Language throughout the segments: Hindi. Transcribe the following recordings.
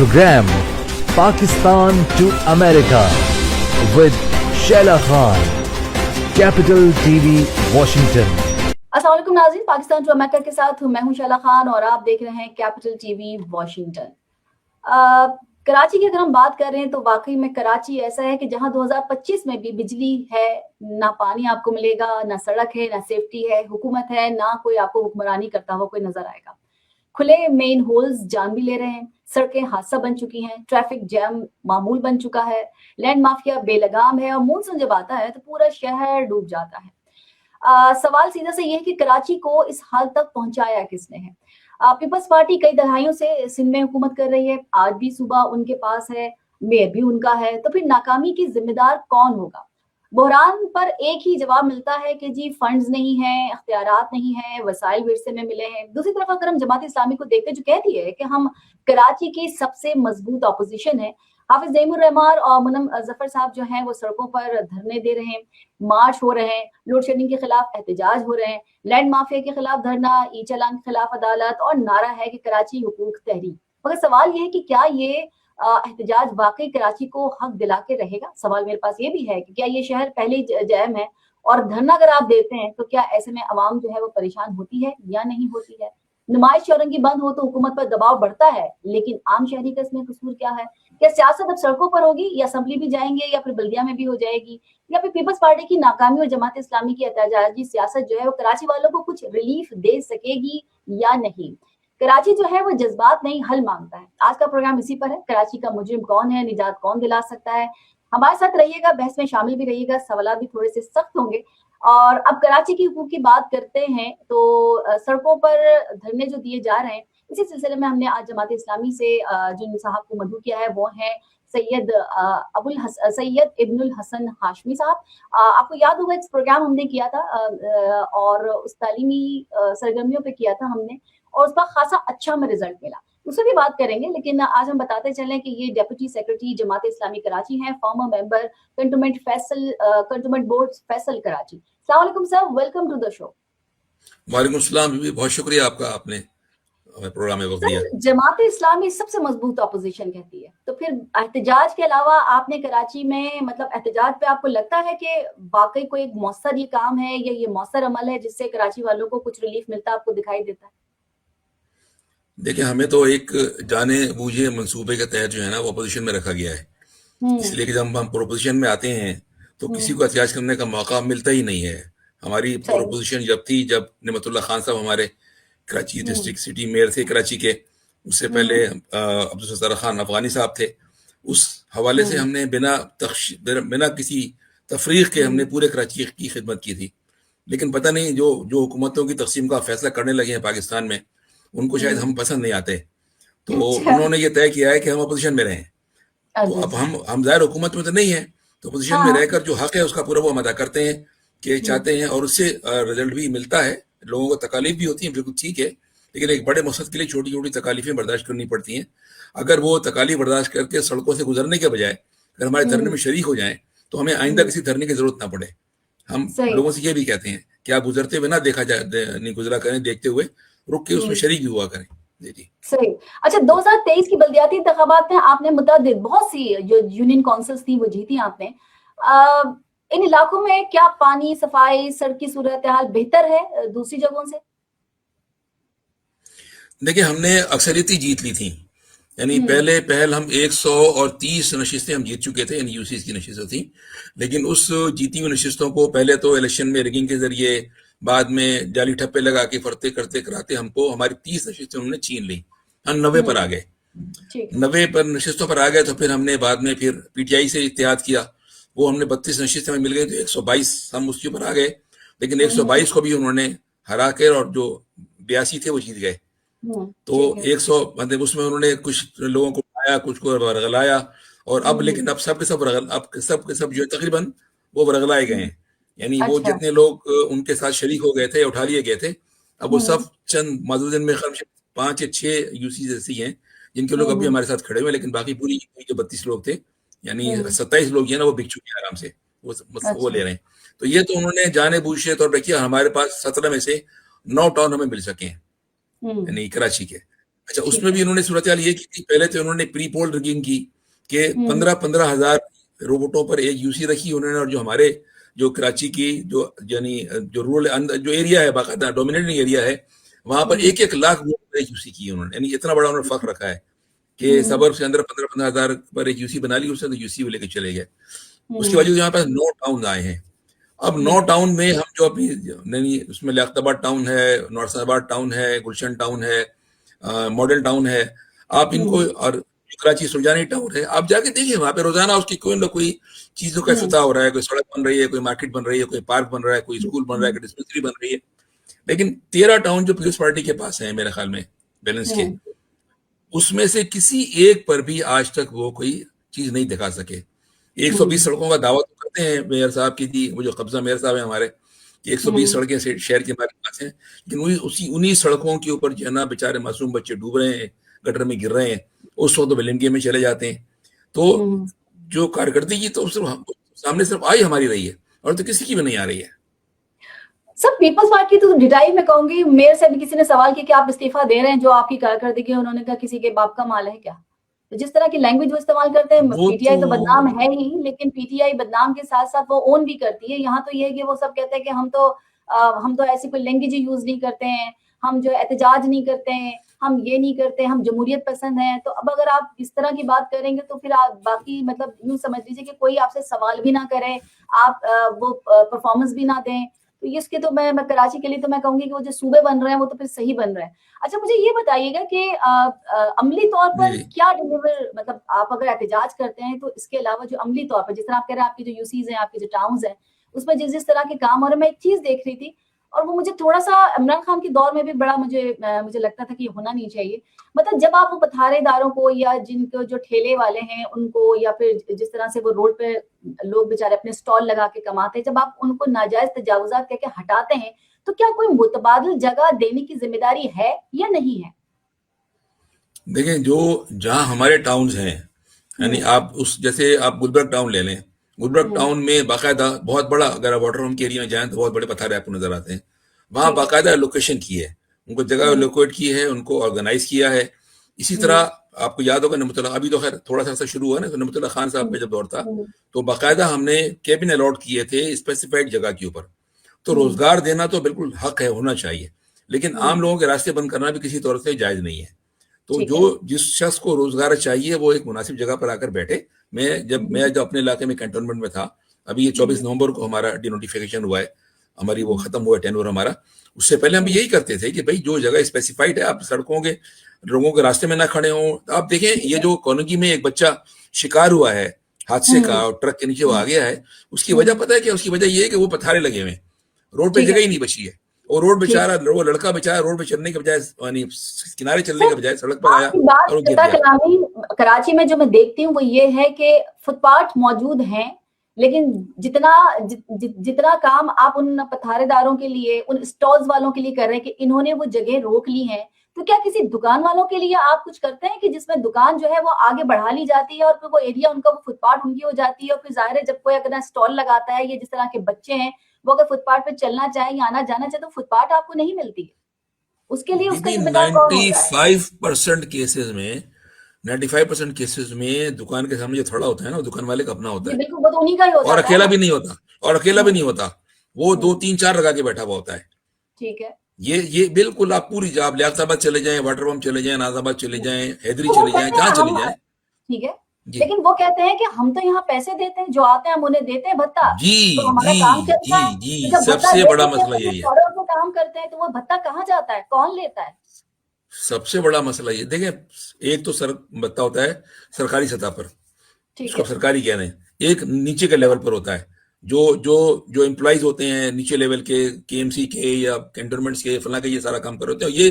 program Pakistan to America with Sheila Khan, Capital TV, Washington. अस्सलाम वालेकुम नाज़रीन, पाकिस्तान टू अमेरिका के साथ मैं हूं शैला खान और आप देख रहे हैं कैपिटल टीवी वॉशिंगटन। कराची की अगर हम बात कर रहे हैं तो वाकई में कराची ऐसा है कि जहां 2025 में भी बिजली है, ना पानी आपको मिलेगा, ना सड़क है, ना सेफ्टी है, हुकूमत है, ना कोई आपको हुक्मरानी करता हुआ कोई नजर आएगा। खुले मेन होल्स जान भी ले रहे हैं, सड़कें हादसा बन चुकी हैं, ट्रैफिक जैम मामूल बन चुका है, लैंड माफिया बेलगाम है और मानसून जब आता है तो पूरा शहर डूब जाता है। सवाल सीधा से ये है कि कराची को इस हाल तक पहुंचाया किसने है। पीपल्स पार्टी कई दहाइयों से सिंध में हुकूमत कर रही है, आज भी सूबा उनके पास है, मेयर भी उनका है, तो फिर नाकामी की जिम्मेदार कौन होगा। बहरान पर एक ही जवाब मिलता है कि जी फंड्स नहीं है, अख्तियारात नहीं है, वसाइल विरसे में मिले हैं। दूसरी तरफ अगर हम जमात इस्लामी को देखते जो कहती है कि हम कराची की सबसे मजबूत ऑपोजिशन है, हाफिज जहीमुर रहमान और मुनम जफर साहब जो हैं वो सड़कों पर धरने दे रहे हैं, मार्च हो रहे हैं, लोड शेडिंग के खिलाफ एहतजाज हो रहे हैं, लैंड माफिया के खिलाफ धरना, ई चालान के खिलाफ अदालत और नारा है कि कराची हुकूक तहरीक। मगर सवाल ये है कि क्या ये एहतजाज वाकई कराची को हक दिला के रहेगा। सवाल मेरे पास ये भी है कि क्या ये शहर पहले ही जैम है और धरना अगर आप देते हैं तो क्या ऐसे में अवाम जो है वो परेशान होती है या नहीं होती है। नुमाइश चौरंगी बंद हो तो हुकूमत पर दबाव बढ़ता है, लेकिन आम शहरी का इसमें कसूर क्या है। क्या सियासत अब सड़कों पर होगी या असम्बली भी जाएंगे या फिर बल्दिया में भी हो जाएगी, या फिर पीपल्स पार्टी की नाकामी और जमात इस्लामी की एहतजाजी सियासत जो है वो कराची वालों को कुछ रिलीफ दे सकेगी या नहीं। कराची जो है वो जज्बात नहीं हल मांगता है। आज का प्रोग्राम इसी पर है, कराची का मुजरिम कौन है, निजात कौन दिला सकता है। हमारे साथ रहिएगा, बहस में शामिल भी रहिएगा, सवाल भी थोड़े से सख्त होंगे। और अब कराची की हुकूक की बात करते हैं तो सड़कों पर धरने जो दिए जा रहे हैं, इसी सिलसिले में हमने आज जमात इस्लामी से जिन साहब को मदऊ किया है वो है सैयद इब्नुल हसन हाशमी साहब। आपको याद होगा इस प्रोग्राम हमने किया था और उस तालीमी सरगर्मियों पे किया था हमने, और उस पर खासा अच्छा हमें रिजल्ट मिला। उससे भी बात करेंगे, लेकिन आज हम बताते चलें कि ये डेप्यूटी सेक्रेटरी जमात इस्लामी कराची हैं, former member cantonment board Faisal Karachi. अस्सलाम वालेकुम sir, welcome to the show. वालेकुम सलाम, बहुत शुक्रिया आपका, आपने प्रोग्राम में वक्त दिया। जमात इस्लामी सबसे मजबूत ऑपोजिशन कहती है, तो फिर एहतजाज के अलावा आपने कराची में मतलब एहतजाज पे आपको लगता है कि वाकई कोई एक मौसर ये काम है या ये मौसर अमल है जिससे कराची वालों को कुछ रिलीफ मिलता आपको दिखाई देता है। देखिए, हमें तो एक जाने बूझे मंसूबे के तहत जो है ना वो अपोजिशन में रखा गया है, इसलिए कि जब हम प्रोपोजिशन में आते हैं तो किसी को एहतजाज करने का मौका मिलता ही नहीं है। हमारी प्रोपोजिशन जब थी, जब निमतुल्लाह खान साहब हमारे कराची डिस्ट्रिक्ट सिटी मेयर थे कराची के, उससे पहले अब्दुल सत्तार खान अफगानी साहब थे, उस हवाले से हमने बिना किसी तफरीक के हमने पूरे कराची की खिदमत की थी। लेकिन पता नहीं जो जो हुकूमतों की तकसीम का फैसला करने लगे हैं पाकिस्तान में, उनको शायद हम पसंद नहीं आते, तो उन्होंने ये तय किया है कि हम अपोजिशन में रहें। तो अब हम जाहिर हुकूमत में तो नहीं है, तो अपोजिशन में रहकर जो हक है उसका पूरा वो हम अदा करते हैं कि चाहते हैं, और उससे रिजल्ट भी मिलता है। लोगों को तकालीफ भी होती है, बिल्कुल ठीक है, लेकिन एक बड़े मकसद के लिए छोटी छोटी तकालीफें बर्दाश्त करनी पड़ती हैं। अगर वो तकालीफ बर्दाश्त करके सड़कों से गुजरने के बजाय अगर हमारे धरने में शरीक हो जाएं तो हमें आइंदा किसी धरने की जरूरत ना पड़े। हम लोगों से ये भी कहते हैं कि आप गुजरते हुए ना देखा जाए, नहीं गुजरा करें, देखते हुए रुक के उसमें शरीक भी हुआ करें। जी सही। अच्छा, 2023 की बल्दियाती इंतखाबात में आपने मुतअद्दिद बहुत सी जो यूनियन काउंसिल्स थी वो जीती आपने। इन इलाकों में क्या पानी, सफाई, सड़क की सूरत हाल बेहतर है दूसरी जगहों से? देखिए, हमने अक्सरियती जीत ली थी, यानी पहल हम 130 नशिस्तें हम जीत चुके थे, यानी यूसीस की नशिस्तें थी। लेकिन उस जीती हुई नशिस्तों को पहले तो इलेक्शन में रिगिंग के जरिए, बाद में जाली ठप्पे लगा के फरते करते कराते हमको हमारी 30 नशिस्तें उन्होंने छीन ली। हम 90 पर आ गए, 90 पर नशिस्तों पर आ गए। तो फिर हमने बाद में फिर पीटीआई से इत्तेहाद किया, वो हमने 32 नशिस्तें मिल गई, तो 122 हम उसके ऊपर आ गए। लेकिन 122 को भी उन्होंने हरा के, और जो 82 थे वो जीत गए। तो 100 मतलब उसमें उन्होंने कुछ लोगों को आया, कुछ को बरगलाया, और अब लेकिन अब सब के सब जो तकरीबन वो बरगलाए गए हैं। यानी वो जितने लोग उनके साथ शरीक हो गए थे, उठा लिए गए थे, अब वो सब चंद मौजूद में 5 या 6 यूसी ऐसी हैं जिनके लोग अभी हमारे साथ खड़े हुए, लेकिन बाकी पूरी जो 32 लोग थे, यानी 27 लोग हैं ना, वो बिक चुके हैं आराम से, वो ले रहे हैं। तो ये तो उन्होंने जाने बूझे तौर पर किया। हमारे पास 17 में से 9 टाउन हमें मिल सके हैं, यानी कराची के। अच्छा, ठीक उसमें है। भी इन्होंने सूरत हाल ये की थी, पहले तो इन्होंने प्री पोल रिगिंग की कि हम्म 15-15 हजार रोबोटों पर एक यूसी रखी उन्होंने, और जो हमारे जो कराची की जो यानी जो रूरल जो एरिया है, बाकायदा डोमिनेटिंग एरिया है, वहां पर हम्म 1-1 लाख वोट पर एक यूसी की उन्होंने, यानी इतना बड़ा उन्होंने फर्क रखा है कि हम्म सबर्ब के अंदर 15-15 हजार पर एक यूसी बना ली उसने, तो यूसी वो लेके चले गए। उसकी हम्म वजह से यहाँ पे 9 टाउन आए हैं। अब 9 हम्म टाउन में हम जो अपनी नहीं, उसमें लियाकताबाद टाउन है, नौरसाबाद टाउन है, गुलशन टाउन है, मॉडल टाउन है, आप इनको, हम्म और कराची सुरजानी टाउन है, आप जाके देखिए वहां पे रोजाना उसकी कोई ना कोई चीजों का हम्म इफ्तिताह हो रहा है, कोई सड़क बन रही है, कोई मार्केट बन रही है, कोई पार्क बन रहा है, कोई स्कूल बन रहा है, हम्म कोई डिस्पेंसरी बन रही है। लेकिन 13 टाउन जो पीपल्स पार्टी के पास है मेरे ख्याल में बैलेंस के, हम्म उसमें से किसी एक पर भी आज तक वो कोई चीज नहीं दिखा सके। 120 हम्म सड़कों का दावा तो करते हैं मेयर साहब की, जी वो जो कब्जा मेयर साहब है हमारे, कि 120 हम्म सड़कें शहर के हमारे पास हैं, लेकिन उन्हीं सड़कों के ऊपर जो है ना बेचारे मासूम बच्चे डूब रहे हैं, गटर में गिर रहे हैं, उस वक्त तो विलेन में चले जाते हैं। तो हम्म। जो कारकर्दगी तो सामने सिर्फ आई हमारी रही है, और तो किसी की भी नहीं आ रही है। सब पीपल्स पार्टी तो डिटाई में कहूंगी, मेयर से भी किसी ने सवाल किया कि आप इस्तीफा दे रहे हैं, जो आपकी कारकर्दगी है, उन्होंने कहा किसी के बाप का माल है क्या। तो जिस तरह की लैंग्वेज वो इस्तेमाल करते हैं, वो तो पीटीआई तो बदनाम है ही, लेकिन पीटीआई बदनाम के साथ साथ वो ओन भी करती है। यहाँ तो ये है कि वो सब कहते हैं कि हम तो ऐसी कोई लैंग्वेज यूज नहीं करते हैं, हम जो एहतजाज नहीं करते हैं, हम ये नहीं करते, हम जमहूरियत पसंद हैं। तो अब अगर आप इस तरह की बात करेंगे तो फिर आप बाकी मतलब यूं समझ लीजिए कि कोई आपसे सवाल भी ना करे, आप वो परफॉर्मेंस भी ना दें। तो ये इसके तो मैं कराची के लिए तो मैं कहूंगी कि वो जो सूबे बन रहे हैं वो तो फिर सही बन रहे हैं। अच्छा, मुझे ये बताइएगा कि अमली तौर पर जी क्या डिलीवर, मतलब आप अगर एहतजाज करते हैं तो इसके अलावा जो अमली तौर पर, जिस तरह आप कह रहे हैं आपकी जो यूसीज हैं, आपके जो टाउन्स हैं, उसमें जिस जिस तरह के काम हो रहे हैं, मैं एक चीज देख रही थी और वो मुझे थोड़ा सा इमरान खान के दौर में भी बड़ा मुझे लगता था कि ये होना नहीं चाहिए। मतलब जब आप वो पथारेदारों को या जिनको जो ठेले वाले हैं उनको, या फिर जिस तरह से वो रोड पे लोग बेचारे अपने स्टॉल लगा के कमाते हैं, जब आप उनको नाजायज तजावुजात कह के हटाते हैं, तो क्या कोई मुतबादिल जगह देने की जिम्मेदारी है या नहीं है? देखें, जो जहां हमारे टाउन्स हैं, यानी हम्म आप उस जैसे आप गुलबर्ग टाउन ले लें, गुलबर्ग हम्म टाउन में बाकायदा बहुत बड़ा, अगर आप वाटर होम के एरिया में जाएं तो बहुत बड़े पत्थर आपको नजर आते हैं। वहां ठीक है। बाकायदा लोकेशन की है, उनको जगह हम्म लोकेट की है, उनको ऑर्गेनाइज किया है। इसी तरह हम्म आपको याद होगा नमतुल्ला, अभी तो खैर थोड़ा सा शुरू हुआ ना, तो नमतुल्ला खान साहब हम्म का जब दौर था, हम्म तो बाकायदा हमने कैबिन अलॉट किए थे स्पेसिफाइड जगह के ऊपर। तो हम्म रोजगार देना तो बिल्कुल हक है, होना चाहिए, लेकिन हम्म, आम लोगों के रास्ते बंद करना भी किसी तौर से जायज नहीं है। तो ठीक जो है। जिस शख्स को रोजगार चाहिए वो एक मुनासिब जगह पर आकर बैठे। मैं हम्म जब अपने इलाके में कैंटोनमेंट में था, अभी ये 24 हम्म नवंबर को हमारा डिनोटिफिकेशन हुआ है, हमारी वो हम्म खत्म हुआ टेन्योर हमारा। उससे पहले हम हम्म यही करते थे कि भाई जो जगह स्पेसिफाइड है, आप सड़कों के लोगों के रास्ते में ना खड़े हों। तो आप देखें, ठीक ये है। जो कॉलोनी में एक बच्चा शिकार हुआ है हादसे हम्म का और ट्रक के नीचे वो आ हम्म गया है, उसकी वजह हम्म, पता है क्या? उसकी वजह ये है कि वो पथारे लगे हुए हैं, रोड पे ठीक जगह है। ही नहीं बची है। और रोड ठीक बेचारा, है वो लड़का बेचारा रोड पे चलने के बजाय, यानी किनारे चलने के सर, बजाय सड़क पर आया आपकी बात और वो गिर कता गया। कलामी। कराची में जो मैं देखती हूँ वो ये है कि फुटपाथ मौजूद हैं, लेकिन जितना काम आप उन पथारेदारों के लिए, उन स्टॉल्स वालों के लिए कर रहे हैं कि इन्होंने वो जगह रोक ली है, तो क्या किसी दुकान वालों के लिए आप कुछ करते हैं कि जिसमें दुकान जो है वो आगे बढ़ा ली जाती है और फिर वो एरिया उनका, वो फुटपाथ उनकी हो जाती है, और फिर जाहिर है जब कोई अगर स्टॉल लगाता है, ये जिस तरह के बच्चे हैं वो अगर फुटपाथ पे चलना चाहे या आना जाना चाहे, तो फुटपाथ आपको नहीं मिलती है, उसके लिए उसका दीदी, जिम्मेदार कौन होता है? 95% केसेस में, 95% केसेस में दुकान के सामने जो थड़ा होता है ना, वो दुकान वाले का अपना होता जी है, बिल्कुल, वो तो उन्हीं का ही हो और जाता है अकेला ना। भी नहीं होता, और अकेला भी हम्म नहीं होता, वो दो हम्म, तीन चार लगा के बैठा हुआ होता है। ठीक है। ये बिल्कुल, आप पूरी, आप लियाकताबाद चले जाएं, वाटर बम चले जाएं, नाजाबाद चले जाएं, हैदरी तो वो चले जाएं, कहते जहां हैं चले हम, जाएं। ठीक है, जी लेकिन वो कहते हैं कि हम तो यहाँ पैसे देते हैं, जो आते हैं हम उन्हें देते हैं भत्ता, जी तो हमारा जी काम जी चलता है। जी, तो जब भत्ता सबसे दे बड़ा देते हैं मसला तो वो यही है। खड़े होकर काम करते हैं, तो वो भत्ता कहाँ जाता है, कौन लेता है? सबसे बड़ा मसला ये देखें, एक तो सर बत्ता होता है सरकारी सतह पर, ठीक उसको है। सरकारी कह रहे हैं। एक नीचे के लेवल पर होता है, जो जो जो एम्प्लॉइज होते हैं नीचे लेवल के, केएमसी के या कैंटोनमेंट्स के, फला के, ये सारा काम कर रहे होते हैं, ये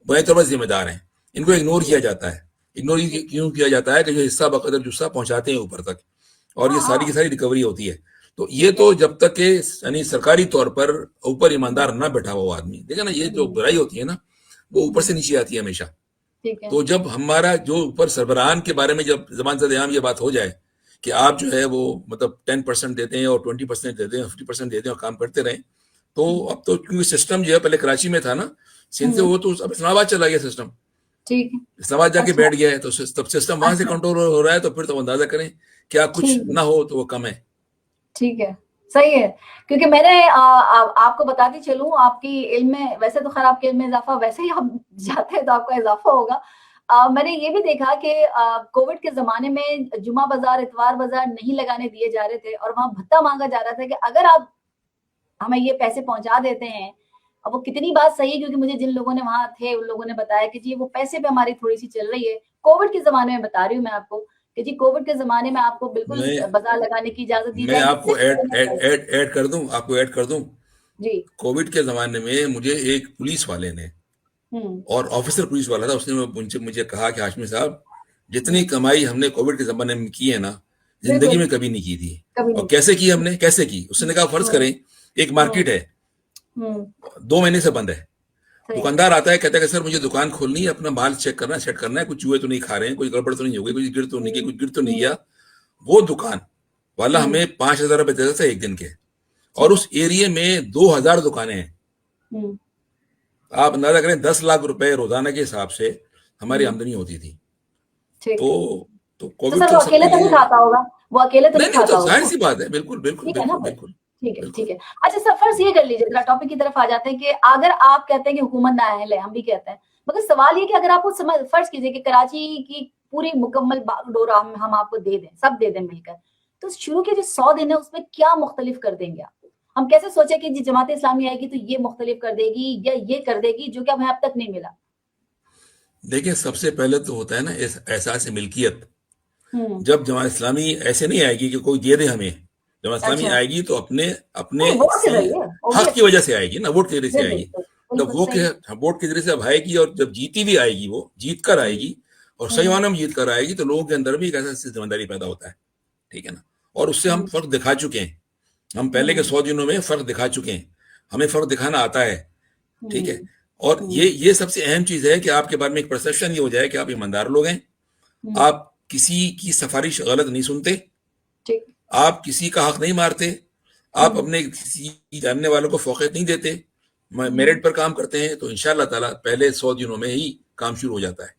बुनियादी तौर पर जिम्मेदार हैं। इनको इग्नोर किया जाता है। इग्नोर ठीक है। क्यों किया जाता है? कि जो हिस्सा बकदर जुस्सा पहुंचाते हैं ऊपर तक, और हाँ ये सारी हाँ, की सारी रिकवरी होती है। तो ये ठीक है। तो जब तक के यानी सरकारी तौर पर ऊपर ईमानदार ना बैठा हुआ वो आदमी, देखा ना, ये जो हम्म बुराई होती है ना, वो ऊपर से हम्म, नीचे आती है हमेशा। ठीक है। तो जब हमारा जो ऊपर सरबराहान के बारे में जब जबान से आम ये बात हो जाए कि आप जो है वो मतलब 10% देते हैं और 20% देते हैं, 50% देते हैं और काम करते रहें, तो हम्म अब तो क्योंकि सिस्टम जो है पहले कराची में था ना, सिंध से हम्म वो तो अब इस्लामाबाद चला गया सिस्टम। ठीक है। इस्लामाबाद जाके अच्छा। बैठ गया है तो तब सिस्टम वहां से अच्छा। कंट्रोल हो रहा है, तो फिर तो अंदाजा करें क्या कुछ ठीक है। ना हो तो वो कम है। ठीक है, सही है। क्योंकि मैंने आपको बताती चलूं, आपकी इल्म में, वैसे तो खैर आपके इल्म में इजाफा, वैसे ही आप जाते हैं तो आपका इजाफा होगा। मैंने ये भी देखा कि कोविड के ज़माने में जुमा बाज़ार, इतवार बाज़ार नहीं लगाने दिए जा रहे थे और वहाँ भत्ता माँगा जा रहा था कि अगर आप हमें ये पैसे पहुँचा देते हैं। अब वो कितनी बात सही है, क्योंकि मुझे जिन लोगों ने वहाँ थे, उन लोगों ने बताया कि जी वो पैसे पे हमारी थोड़ी-सी चल रही है। कोविड के ज़माने में बता रही हूँ मैं आपको कि जी कोविड के ज़माने में आपको बिल्कुल मैं बाज़ार लगाने की इजाज़त दी मैं जाएगी आपको सिर्फ़ ऐड कोविड ऐड में। ऐड ऐड कर दूं, आपको ऐड कर दूं। जी। कोविड के जमाने में मुझे एक पुलिस वाले ने, हुँ, और ऑफिसर पुलिस वाला था, उसने मुझे मुझे कहा कि हाशमी साहब, जितनी हुँ। कमाई हमने कोविड के जमाने में की है ना, जिंदगी बिल्कुल, में कभी नहीं की थी। कभी और नहीं की। कैसे की हमने, कैसे की? उसने कहा फर्ज हुँ, करें एक हुँ, मार्केट है, हुँ। 2 महीने से बंद है। सही। दुकानदार आता है, कहता है कि सर मुझे दुकान खोलनी है, अपना माल चेक करना है, सेट करना है, कुछ चूहे तो नहीं खा रहे हैं, कोई गड़बड़ तो नहीं हो गई, कुछ गिर तो नहीं गई, हुँ, कुछ गिर तो नहीं हुँ, गया। वो दुकान वाला हुँ। हमें 5,000 रुपए देता था एक दिन के, और ठीक है। उस एरिया में 2,000 दुकानें हैं। हुँ, आप अंदाजा करें 10 लाख रुपए रोजाना के हिसाब से हमारी हुँ। आमदनी होती थी। ठीक तो है। तो तो कोविड सर तो वो सबको अकेले तो नहीं ये, खाता होगा? वो अकेले तो नहीं नहीं नहीं, खाता तो होगा जाहिर ना? सी बात है, बिल्कुल बिल्कुल ठीक है ना बिल्कुल फिर? बिल्कुल ठीक है, बिल्कुल। ठीक है। अच्छा सर, फ़र्ज़ ये कर लीजिए, ज़रा टॉपिक की तरफ आ जाते हैं कि अगर आप कहते हैं कि हुकूमत नाअहल है, हम भी कहते हैं। मगर सवाल ये है कि अगर आपको फ़र्ज़ कीजिए कि कराची की पूरी मुकम्मल बागडोर हम आपको दे दें, सब दे दें मिलकर। तो शुरू के जो 100 दिन है उसमें क्या मुख्तलिफ कर देंगे आप? हम कैसे सोचे कि जी जमात इस्लामी आएगी तो ये मुख्तलिफ कर देगी या ये कर देगी जो कि हमें अब तक नहीं मिला? देखिए, सबसे पहले तो होता है ना एहसास मिल्कियत। हुँ। जब जमात इस्लामी ऐसे नहीं आएगी कि कोई दे दे हमें, जमात इस्लामी अच्छा। आएगी तो अपने अपने नहीं, वोट के इसी ज़रिए, हक की ऑब्वियस। वजह से आएगी ना, वोट के जरिए से आएगी। बिल्कुल, जब बिल्कुल वो के सही। वोट के जरिए से अब आएगी, और जब जीती भी आएगी, वो जीत कर हुँ, आएगी, और सही हुँ, मायने में जीत कर आएगी, तो लोगों के अंदर भी एक ऐसा जिम्मेदारी पैदा होता है। ठीक है ना? और उससे हम हुँ, फर्क दिखा चुके हैं। हम पहले के हुँ, 100 दिनों में फर्क दिखा चुके हैं। हमें फर्क दिखाना आता है। ठीक है? हुँ, और हुँ, ये सबसे अहम चीज है कि आपके बारे में एक परसेप्शन ये हो जाए कि आप ईमानदार लोग हैं। हुँ। आप किसी की सिफारिश गलत नहीं सुनते, ठीक। आप किसी का हक नहीं मारते, आप हुँ, अपने किसी जानने वालों को फौक़ियत नहीं देते, हुँ। मेरिट पर काम करते हैं, तो इंशाअल्लाह ताला पहले 100 दिनों में ही काम शुरू हो जाता है।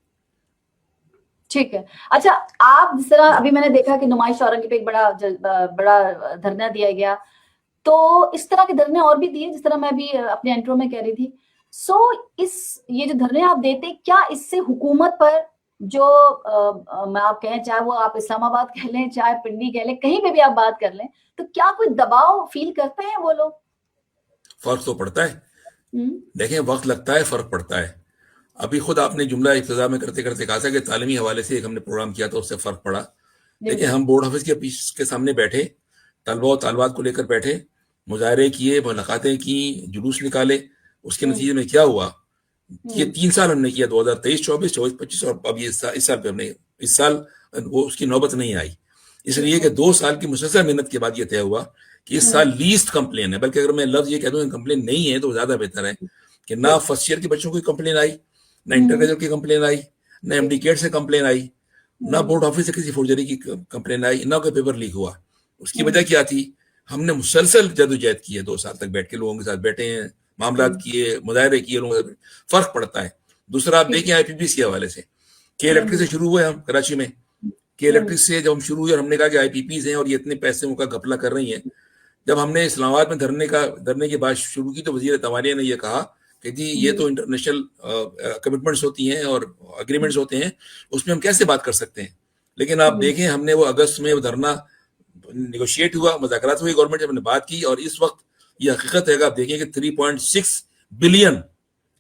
ठीक है। अच्छा, आप जिस तरह अभी मैंने देखा कि नुमाइश औरंगी पे एक बड़ा धरना दिया गया, तो इस तरह के धरने और भी दिए जिस तरह मैं भी अपने इंट्रो में कह रही थी। सो इस ये जो धरने आप देते, क्या इससे हुकूमत पर जो मैं आप कहें, चाहे वो आप इस्लामाबाद कह लें, चाहे पिंडी कह लें, कहीं पे भी आप बात कर लें, तो क्या कोई दबाव फ़ील करते हैं वो लोग? फ़र्क तो पड़ता है। हुँ, देखें, वक़्त लगता है, फ़र्क पड़ता है। अभी खुद आपने जुमला इब्तिदा में करते-करते कहा था कि तालीमी हवाले से एक हमने प्रोग्राम किया था, उससे फ़र्क पड़ा। देखिए, बिल्कुल। हम बोर्ड ऑफ़िस के के सामने बैठे, तलबा और तालिबात को लेकर बैठे, मुज़ाहरे किए, मुलाकातें की, जुलूस निकाले। उसके हुँ, नतीजे में क्या हुआ? ये हुँ, 3 साल हमने किया, 2023, 24, 24, 25, और अब ये इस साल पे हमने, इस साल वो उसकी नौबत नहीं आई। ठीक इसलिए है। कि 2 साल की मुसलसल मेहनत के बाद ये तय हुआ कि इस हुँ, साल लीस्ट कंप्लेन है। बल्कि अगर मैं लफ्ज़ ये कह दूँ कंप्लेन नहीं है, तो ज़्यादा बेहतर है कि ना ठीक। फर्स्ट ईयर के बच्चों की कंप्लेन आई, ना इंटर हुँ, ग्रेजुएट की कंप्लेन आई, ना ठीक। एमडीकेट से कंप्लेन आई, ना हुँ, बोर्ड ऑफिस से किसी फोर्जरी की कंप्लेन आई, ना कोई पेपर लीक हुआ। उसकी वजह हुँ, क्या थी? हमने मुसलसल जदोजहद की है, 2 साल तक बैठ के लोगों के साथ बैठे हैं, मामलात हुँ, किए, मुज़ाहरे किए, लोगों के फ़र्क पड़ता है। दूसरा, आप ठीक। देखिए आईपीपीसी के हवाले से, के हुँ, इलेक्ट्रिक से शुरू हुए हम कराची में। के हुँ, इलेक्ट्रिक से जब हम शुरू हुए और हमने कहा कि आईपीपीज हैं और ये इतने पैसे का घपला कर रही हैं, जब हमने इस्लामाबाद में धरने की बात शुरू की, तो वजीर तमानिया ने यह कहा कि जी ये हुँ, तो इंटरनेशनल कमिटमेंट्स होती हैं और एग्रीमेंट्स होते हैं, उसमें हम कैसे बात कर सकते हैं। लेकिन आप हुँ, देखें, हमने वो अगस्त में वो धरना निगोशिएट हुआ, मुज़ाकरात हुई गवर्नमेंट से, हमने बात की, और इस वक्त ये हकीकत है कि आप देखें कि 3.6 बिलियन हुँ,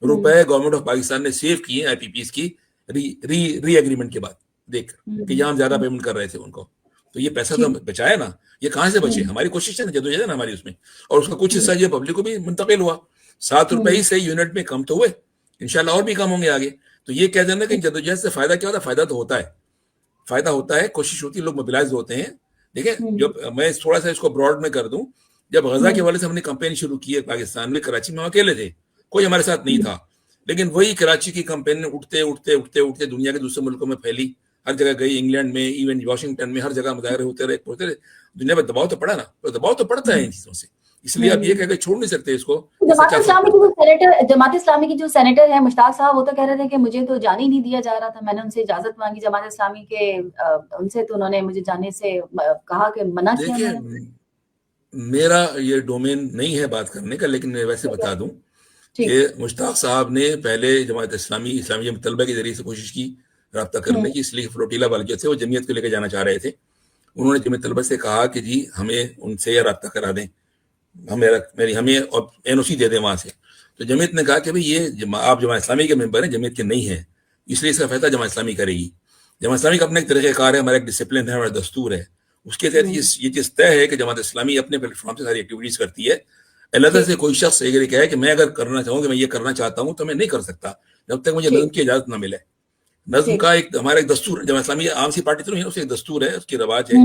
रुपए गवर्नमेंट ऑफ पाकिस्तान ने सेव किए आईपीपीस की री एग्रीमेंट के बाद, देख कि हुँ, जहां हम ज्यादा हुँ, पेमेंट कर रहे थे उनको। तो ये पैसा तो ठीक। हम बचाया ना। ये कहाँ से बचे? हुँ, हमारी कोशिश है ना, जदोजहद है ना हमारी उसमें, और उसका कुछ हुँ, हिस्सा जो पब्लिक को भी मुंतकिल हुआ। 7 रुपए हुँ, ही से यूनिट में कम तो हुए, इंशाल्लाह और भी कम होंगे आगे। तो ये कह देना कि ठीक। जदोजहद से फायदा क्या होता है? फायदा तो होता है, फायदा होता है, कोशिश होती है, लोग मोबिलाइज होते हैं। देखिए, हुँ, जब मैं थोड़ा सा इसको ब्रॉड में कर दूं, जब गजा के हुँ, हवाले से हमने कंपेन शुरू की है पाकिस्तान में, कराची में हम अकेले थे, कोई हमारे साथ नहीं हुँ, था। लेकिन वही कराची की कंपेन उठते उठते उठते उठते दुनिया के दूसरे मुल्कों में फैली, हर जगह गई, इंग्लैंड में, इवन वाशिंगटन में, हर जगह मुजाहरे होते रहे। दुनिया में दबाव तो पड़ा ना, तो दबाव तो पड़ता है हुँ, इन चीजों से। इसलिए आप ये कह के छोड़ नहीं सकते इसको। जमात इस्लामी की जो सेनेटर है मुश्ताक साहब, वो तो कह रहे थे कि मुझे तो जाने ही नहीं दिया जा रहा था। मैंने उनसे इजाजत मांगी जमात इस्लामी के उनसे, तो उन्होंने मुझे जाने से कहा कि मना किया। देखिए, मेरा ये डोमेन नहीं है बात करने का, लेकिन मैं वैसे बता दूं कि मुश्ताक साहब ने पहले जमात इस्लामी तलबा के जरिए से कोशिश की रब्ता करने की, इसलिए फ्लोटीला वाले जो थे वो जमीयत को लेकर जाना चाह रहे थे। उन्होंने जमीयत तलबा से कहा कि जी हमें उनसे रब्ता करा दें, हमें और एनओसी दे दें वहां से। तो जमीयत ने कहा कि भाई ये आप जमात इस्लामी के मेंबर हैं, जमीयत के नहीं है, इसलिए इसका फैसला जमात इस्लामी करेगी। जमात इस्लामी का अपना एक तरीक़ाकार है, हमारा एक डिसिप्लिन है, हमारा दस्तूर है। उसके तहत ये चीज तय है कि जमात इस्लामी अपने प्लेटफॉर्म से सारी एक्टिविटीज करती है। अलग से कोई शख्स ये कहे कि मैं अगर करना चाहूँ कि मैं ये करना चाहता हूँ तो मैं नहीं कर सकता जब तक मुझे नज़्म की इजाजत ना मिले। नज़्म का एक हमारा एक दस्तूर, जमात इस्लामी आम सी पार्टी तो नहीं है, उससे एक दस्तूर है, उसकी रवाज है,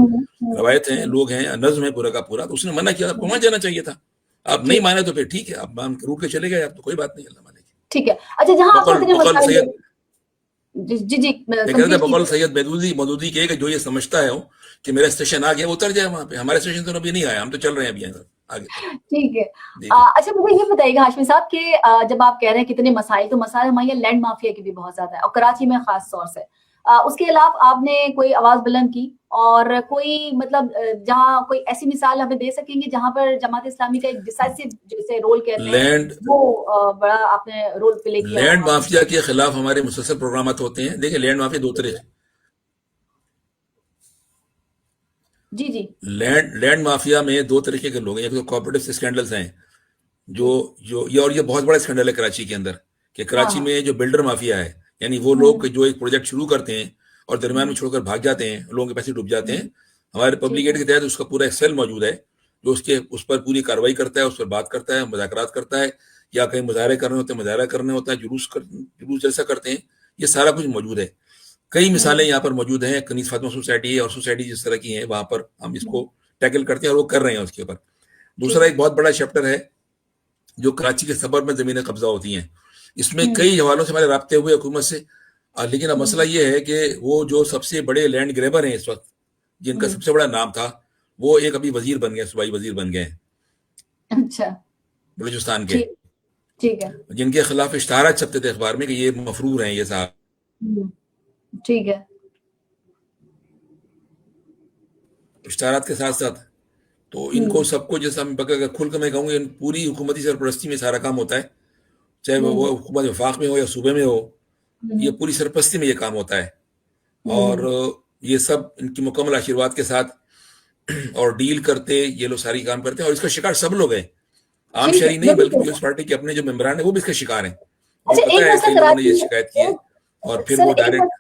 रवायत है, लोग हैं, नज़्म है पूरा का पूरा। तो उसने मना किया, आपको वहां जाना चाहिए था, आप नहीं माने तो फिर ठीक है, आप रूट के चले गए, आप तो कोई बात नहीं, अल्लाह माने। ठीक है। अच्छा, जहां बकौल सैयद मदूदी के जो ये समझता है कि मेरा स्टेशन आ गया, वो उतर जाए वहां पे। हमारे स्टेशन तो अभी नहीं आया, हम तो चल रहे हैं अभी आगे। ठीक है। अच्छा, मुझे ये बताइएगा हाशमी साहब कि जब आप कह रहे हैं कितने मसाइल, तो मसाइल हमारे लैंड माफिया की भी बहुत ज्यादा है, और कराची में खास तौर से। उसके अलावा आपने कोई आवाज बुलंद की, और कोई मतलब जहां कोई ऐसी मिसाल हमें दे सकेंगे जहां पर जमात इस्लामी का एक डिसाइसिव जैसे रोल कहते हैं वो बड़ा आपने रोल प्ले किया? लैंड माफिया के खिलाफ हमारे मुसलसल प्रोग्राम होते हैं। देखिए, लैंड माफिया दो तरह है। जी। लैंड माफिया में दो तरीके के लोग हैं। एक तो कॉर्पोरेटिव स्कैंडल्स हैं, और ये बहुत बड़ा स्कैंडल है कराची के अंदर, कि कराची में जो बिल्डर माफिया है, यानी वो लोग जो एक प्रोजेक्ट शुरू करते हैं और दरमियान में छोड़कर भाग जाते हैं, लोगों के पैसे डूब जाते हैं। हमारे पब्लिक एड के तहत उसका पूरा एक सेल मौजूद है जो उस पर पूरी कार्रवाई करता है, उस पर बात करता है, मुज़ाकरात करता है, या कहीं मुजाहरे करने होते हैं मुजाहरा करने होता है, जुलूस जैसा करते हैं, ये सारा कुछ मौजूद है। कई मिसालें यहाँ पर मौजूद हैं। कनीज फातिमा सोसाइटी है और सोसाइटी जिस तरह की है, वहां पर हम इसको टैकल करते हैं और वो कर रहे हैं उसके ऊपर। दूसरा एक बहुत बड़ा चैप्टर है जो कराची के सबर्ब में जमीनें कब्जा होती हैं। इसमें कई हवालों से हमारे राब्ते हुए हुकूमत से, लेकिन अब मसला ये है कि वो जो सबसे बड़े लैंड ग्रेबर हैं इस वक्त, जिनका सबसे बड़ा नाम था, वो एक अभी वजीर बन गए, सूबाई वजीर बन गए। अच्छा। बलूचिस्तान के, ठीक है, जिनके खिलाफ इश्तहारात छपते थे अखबार में कि ये मफरूर हैं ये साहब। ठीक है। इश्तहारात के साथ साथ तो इनको सबको, जैसा मैं खुल कर मैं कहूँगी, पूरी हुकूमती सरपरस्ती में सारा काम होता है, चाहे वो हुकूमत वफाक में हो या सूबे में हो, ये पूरी सरपरस्ती में ये काम होता है। और ये सब इनकी मुकम्मल आशीर्वाद के साथ और डील करते ये लोग सारी काम करते हैं, और इसका शिकार सब लोग हैं, आम शहरी नहीं बल्कि पीपल्स पार्टी के अपने जो मेंबरान है वो भी इसका शिकार हैं। उन्होंने ये शिकायत की है और फिर वो डायरेक्ट।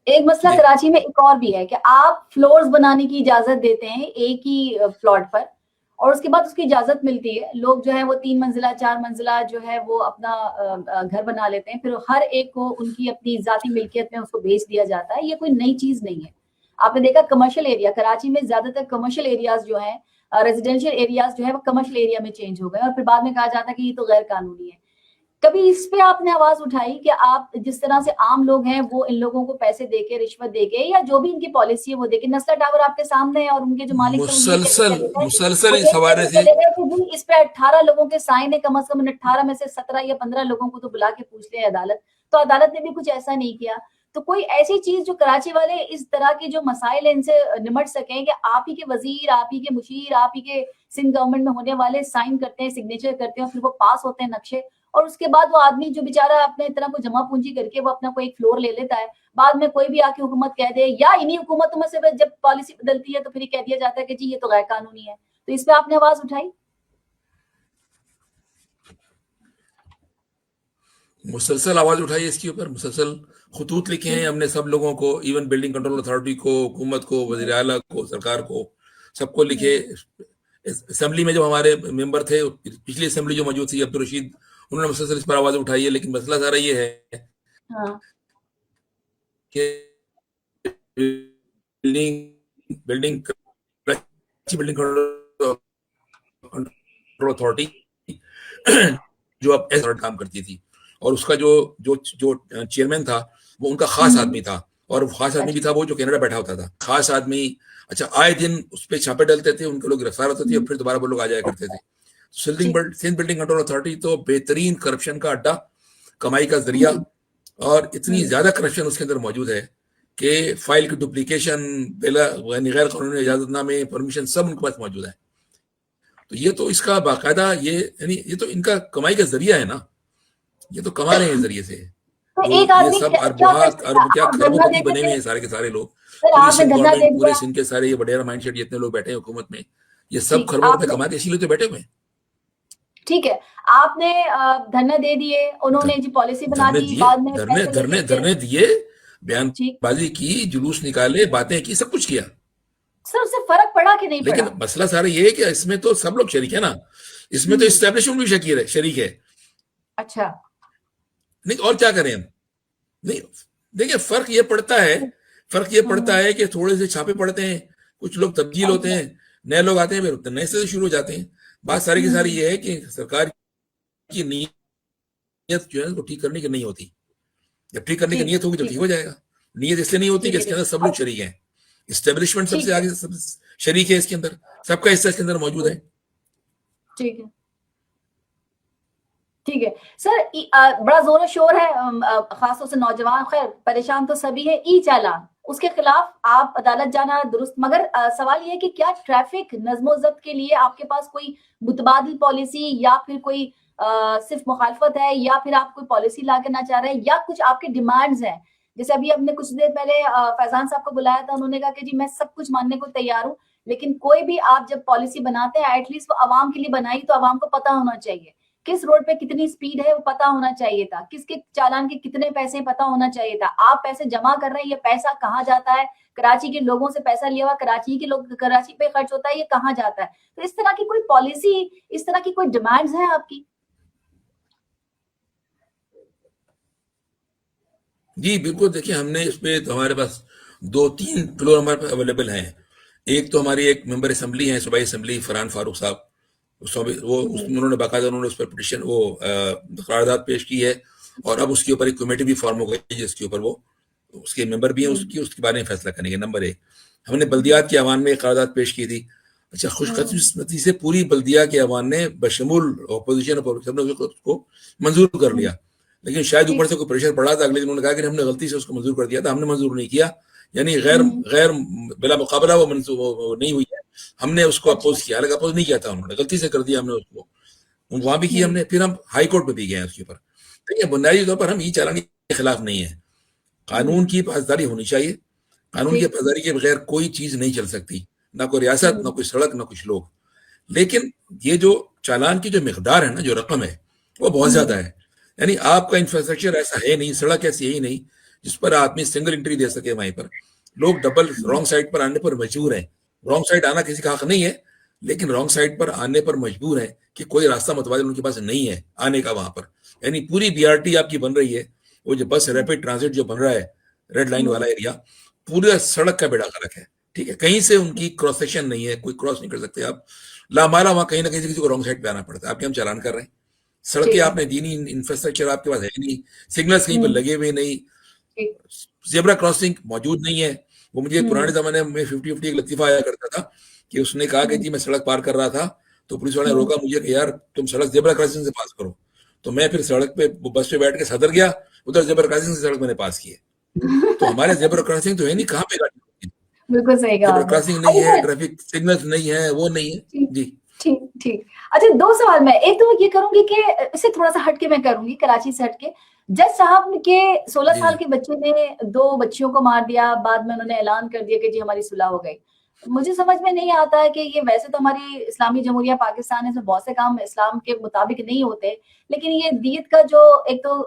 एक मसला कराची में एक और भी है कि आप फ्लोर्स बनाने की इजाजत देते हैं एक ही प्लॉट पर, और उसके बाद उसकी इजाजत मिलती है, लोग जो है वो 3 मंजिला 4 मंजिला जो है वो अपना घर बना लेते हैं, फिर हर एक को उनकी अपनी जाती मिल्कियत में उसको बेच दिया जाता है। ये कोई नई चीज नहीं है। आपने देखा कमर्शियल एरिया, कराची में ज्यादातर कमर्शियल एरियाज जो है, रेजिडेंशियल एरियाज जो है वो कमर्शियल एरिया में चेंज हो गए, और फिर बाद में कहा जाता है कि ये तो गैर कानूनी है। कभी इस पे आपने आवाज उठाई कि आप जिस तरह से आम लोग हैं वो इन लोगों को पैसे देके, रिश्वत देके, या जो भी इनकी पॉलिसी है वो देके, नस्ला टावर आपके सामने है और उनके जो मालिक मुसलसल इस हवाले से इस पे 18 लोगों के साइन है, कम से कम 18 में से 17 या 15 लोगों को तो बुला के पूछ ले अदालत, तो अदालत ने भी कुछ ऐसा नहीं किया। तो कोई ऐसी चीज जो कराची वाले इस तरह की जो मसाइल है इनसे निमट सकें कि आप ही के वजीर, आप ही के मुशीर, आप ही के सिंध गवर्नमेंट में होने वाले साइन करते हैं, सिग्नेचर करते हैं, फिर वो पास होते हैं नक्शे, और उसके बाद वो आदमी जो बेचारा अपने तरह को जमा पूंजी करके वो अपना कोई एक फ्लोर ले लेता है, बाद में कोई भी आके हुकूमत कह दे, या इन्हीं हुकूमतों में से जब पॉलिसी बदलती है तो फिर कह दिया जाता है कि जी ये तो गैर कानूनी है। तो इस पे आपने आवाज उठाई? मुसलसल आवाज उठाई इसके ऊपर, मुसलसल खुतूत लिखे हैं हमने सब लोगों को, इवन बिल्डिंग कंट्रोल अथॉरिटी को, हुकूमत को, वज़ीर आला को, सरकार को, सबको लिखे। असेंबली में जो हमारे मेंबर थे, पिछली असेंबली जो मौजूद थी अब्दुल रशीद, उन्होंने मुसलसल इस पर आवाज उठाई है। लेकिन मसला सारा ये है कि बिल्डिंग कंट्रोल अथॉरिटी जो अब ऐसा काम करती थी, और उसका जो चेयरमैन था वो उनका खास आदमी था, और वो खास आदमी भी था वो जो कनाडा बैठा होता था, खास आदमी। अच्छा, आए दिन उस पर छापे डलते थे, उनके लोग गिरफ्तार होते थे और फिर दोबारा वो लोग आ जाया करते थे। सिंध बिल्डिंग कंट्रोल अथॉरिटी तो बेहतरीन करप्शन का अड्डा, कमाई का जरिया, और इतनी ज्यादा करप्शन उसके अंदर मौजूद है कि फाइल की डुप्लीकेशन, गैर कानूनी इजाजतनामे, परमिशन सब उनके पास मौजूद है। तो ये तो इसका बाकायदा ये तो इनका कमाई का जरिया है ना, ये तो कमा रहे हैं इस जरिए से। तो जो एक ये आदमी सब क्या अरब क्या आप धरना खरबोपति देते बने हुए थे हैं सारे के सारे लोग, सर, पूरी आपने सिंध धरना दे गवर्नमेंट, पूरे दिया। सिंध के सारे ये वडेरा माइंडसेट जितने लोग बैठे हैं हुकूमत में, ये सब ठीक, खरबों रुपए आपने कमाते, इसीलिए तो बैठे हुए हैं। ठीक है, आपने धरना दे दिए, उन्होंने जी पॉलिसी बना धरने दी, दिए, बाद में धरने पैसे धरने लेके धरने दिए, ठीक बयानबाजी की, जुलूस निकाले, बातें की, सब कुछ किया। सर, उससे फर्क पड़ा कि नहीं लेकिन पड़ा? मसला सारा ये है कि इसमें तो सब लोग शरीक है ना, इसमें तो इस्टेब्लिशमेंट भी शरीक है। अच्छा, नहीं और क्या करें हम? नहीं देखिए, फर्क ये पड़ता है कि थोड़े से छापे पड़ते हैं, कुछ लोग तब्दील होते हैं, नए लोग आते हैं, फिर नए से शुरू हो जाते हैं। बात सारी की सारी ये है कि सरकार की नीयत जो है वो ठीक करने की नहीं होती। जब ठीक करने की नीयत होगी तो ठीक हो जाएगा। नीयत इसलिए नहीं होती कि इसके अंदर सब लोग शरीक हैं, इस्टेब्लिशमेंट सबसे आगे सब शरीक है इसके अंदर, सबका हिस्सा इसके अंदर मौजूद है। ठीक है, ठीक है सर। बड़ा जोर शोर है, खासतौर से नौजवान, खैर परेशान तो सभी है, ई चालान उसके खिलाफ आप अदालत जाना दुरुस्त, मगर सवाल ये है कि क्या ट्रैफिक नज्मो जब्त के लिए आपके पास कोई मुतबादिल पॉलिसी या फिर कोई सिर्फ मुखालफत है, या फिर आप कोई पॉलिसी ला के ना चाह रहे हैं, या कुछ आपके डिमांड्स हैं? जैसे अभी हमने कुछ देर पहले फैजान साहब को बुलाया था, उन्होंने कहा कि जी मैं सब कुछ मानने को तैयार हूँ, लेकिन कोई भी आप जब पॉलिसी बनाते हैं एटलीस्ट वो आवाम के लिए बनाई तो आवाम को पता होना चाहिए, किस रोड पे कितनी स्पीड है वो पता होना चाहिए था, किसके चालान के कितने पैसे पता होना चाहिए था। आप पैसे जमा कर रहे हैं, ये पैसा कहाँ जाता है? कराची के लोगों से पैसा लिया हुआ कराची के लोग, कराची पे खर्च होता है, ये कहाँ जाता है? तो इस तरह की कोई पॉलिसी, इस तरह की कोई डिमांड्स है आपकी? जी बिल्कुल, देखिए हमने इस पे तो हमारे पास 2-3 फ्लोर हमारे पास अवेलेबल हैं। एक तो हमारी एक मेंबर असेंबली है, सूबाई असेंबली, फरहान फारूक साहब, उसमें उन्होंने बाकायदा उन्होंने उस पर पिटिशन करारदाद पेश की है, और अब उसके ऊपर एक कमेटी भी फॉर्म हो गई है जिसके ऊपर वो उसके मेंबर भी हैं, उसके बारे में फैसला करेंगे। नंबर 1, हमने बल्दियात के अवान में एक करारदाद पेश की थी। अच्छा, खुशकिस्मती से पूरी बल्दिया के अवान ने बशमूल अपोजिशन सबने उसको मंजूर कर लिया, लेकिन शायद ऊपर से कोई प्रेशर पड़ा था, अगले दिन उन्होंने कहा कि हमने गलती से उसको मंजूर कर दिया था, हमने मंजूर नहीं किया, यानी गैर गैर बिला मुकाबला वो नहीं हुई है, हमने उसको अपोज किया, हालांकि अपोज नहीं किया था, उन्होंने गलती से कर दिया, हमने उसको वहां भी किया हमने, फिर हम हाई कोर्ट में भी गए उसके ऊपर। देखिए, बुनियादी तौर पर हम ई चालानी के खिलाफ नहीं है, कानून की पासदारी होनी चाहिए, कानून की पासदारी के बगैर कोई चीज नहीं चल सकती, ना कोई रियासत, ना कोई सड़क, ना कुछ लोग। लेकिन ये जो चालान की जो मिकदार है ना, जो रकम है, वो बहुत ज्यादा है। यानी आपका इंफ्रास्ट्रक्चर ऐसा है नहीं, सड़क ऐसी है ही नहीं जिस पर आदमी सिंगल एंट्री दे सके, वहीं पर लोग डबल रॉन्ग साइड पर आने पर मजबूर हैं। रॉन्ग साइड आना किसी का हक नहीं है, लेकिन रॉन्ग साइड पर आने पर मजबूर है कि कोई रास्ता मुतबादिल उनके पास नहीं है आने का वहां पर। यानी पूरी बीआरटी आपकी बन रही है, वो जो बस रैपिड ट्रांजिट जो बन रहा है, रेड लाइन वाला एरिया, पूरा सड़क का बेड़ा गर्क है, ठीक है, कहीं से उनकी क्रॉस सेक्शन नहीं है, कोई क्रॉस नहीं कर सकते आप, लामाला वहां कहीं ना कहीं से किसी को रॉन्ग साइड पे आना पड़ता है। आपके हम चालान कर रहे हैं, सड़कें आपने दी नहीं, इंफ्रास्ट्रक्चर आपके पास है नहीं, सिग्नल्स कहीं पर लगे हुए नहीं, जेब्रा क्रॉसिंग मौजूद नहीं है। वो मुझे पुराने जमाने में 50-50 एक लतीफा आया करता था कि उसने कहा कि जी मैं सड़क पार कर रहा था, तो पुलिस वाले ने रोका मुझे कि यार तुम सड़क जेब्रा क्रॉसिंग से पास करो, तो मैं फिर सड़क पे बस पे बैठ के सदर गया, उधर जेब्रा क्रॉसिंग से सड़क मैंने पास की है। तो हमारे जेब्रा क्रॉसिंग तो है नहीं, कहाँ पे गाड़ी होती है? बिल्कुल सही कहा, जेब्रा क्रॉसिंग नहीं है, ट्रैफिक सिग्नल्स नहीं है, वो नहीं है जी। ठीक ठीक। अच्छा, 2 सवाल मैं, एक तो ये करूंगी कि इसे थोड़ा सा हटके मैं करूंगी, कराची से हटके। जज साहब के 16 साल के बच्चे ने 2 बच्चियों को मार दिया, बाद में उन्होंने ऐलान कर दिया कि जी हमारी सुलह हो गई। मुझे समझ में नहीं आता है कि ये, वैसे तो हमारी इस्लामी जमहूरिया पाकिस्तान है, इसमें बहुत से काम इस्लाम के मुताबिक नहीं होते, लेकिन ये दियत का जो एक तो